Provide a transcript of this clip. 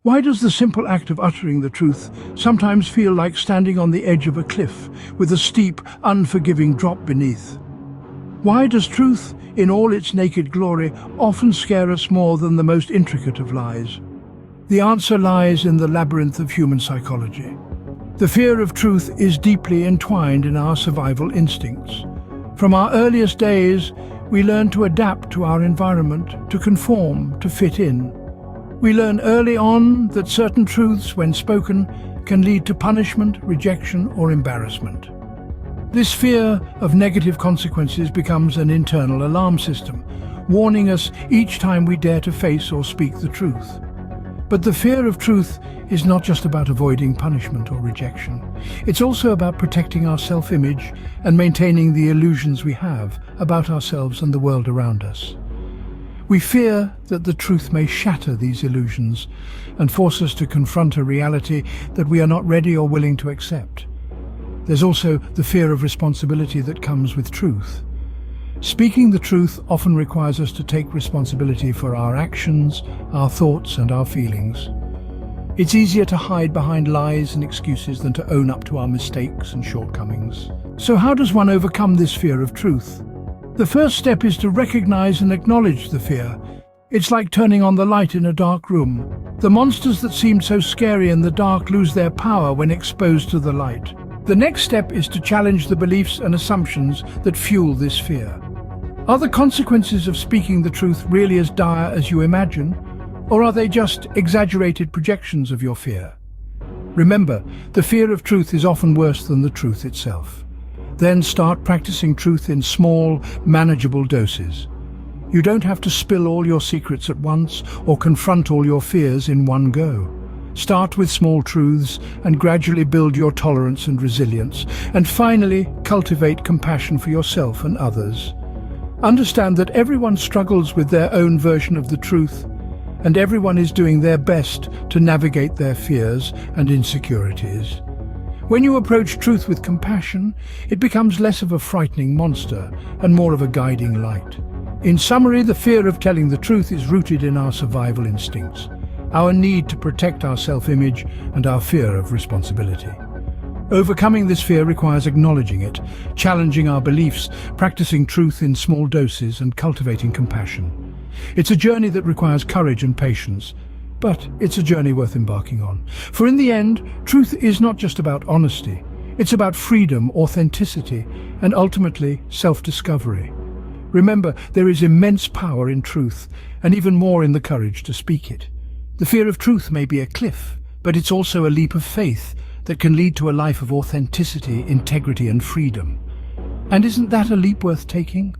Why does the simple act of uttering the truth sometimes feel like standing on the edge of a cliff with a steep, unforgiving drop beneath? Why does truth, in all its naked glory, often scare us more than the most intricate of lies? The answer lies in the labyrinth of human psychology. The fear of truth is deeply entwined in our survival instincts. From our earliest days, we learn to adapt to our environment, to conform, to fit in. We learn early on that certain truths, when spoken, can lead to punishment, rejection, or embarrassment. This fear of negative consequences becomes an internal alarm system, warning us each time we dare to face or speak the truth. But the fear of truth is not just about avoiding punishment or rejection. It's also about protecting our self-image and maintaining the illusions we have about ourselves and the world around us. We fear that the truth may shatter these illusions and force us to confront a reality that we are not ready or willing to accept. There's also the fear of responsibility that comes with truth. Speaking the truth often requires us to take responsibility for our actions, our thoughts, and our feelings. It's easier to hide behind lies and excuses than to own up to our mistakes and shortcomings. So how does one overcome this fear of truth? The first step is to recognize and acknowledge the fear. It's like turning on the light in a dark room. The monsters that seemed so scary in the dark lose their power when exposed to the light. The next step is to challenge the beliefs and assumptions that fuel this fear. Are the consequences of speaking the truth really as dire as you imagine, or are they just exaggerated projections of your fear? Remember, the fear of truth is often worse than the truth itself. Then start practicing truth in small, manageable doses. You don't have to spill all your secrets at once or confront all your fears in one go. Start with small truths and gradually build your tolerance and resilience. And finally, cultivate compassion for yourself and others. Understand that everyone struggles with their own version of the truth, and everyone is doing their best to navigate their fears and insecurities. When you approach truth with compassion, it becomes less of a frightening monster and more of a guiding light. In summary, the fear of telling the truth is rooted in our survival instincts, our need to protect our self-image, and our fear of responsibility. Overcoming this fear requires acknowledging it, challenging our beliefs, practicing truth in small doses, and cultivating compassion. It's a journey that requires courage and patience, but it's a journey worth embarking on. For in the end, truth is not just about honesty. It's about freedom, authenticity, and ultimately self-discovery. Remember, there is immense power in truth, and even more in the courage to speak it. The fear of truth may be a cliff, but it's also a leap of faith that can lead to a life of authenticity, integrity, and freedom. And isn't that a leap worth taking?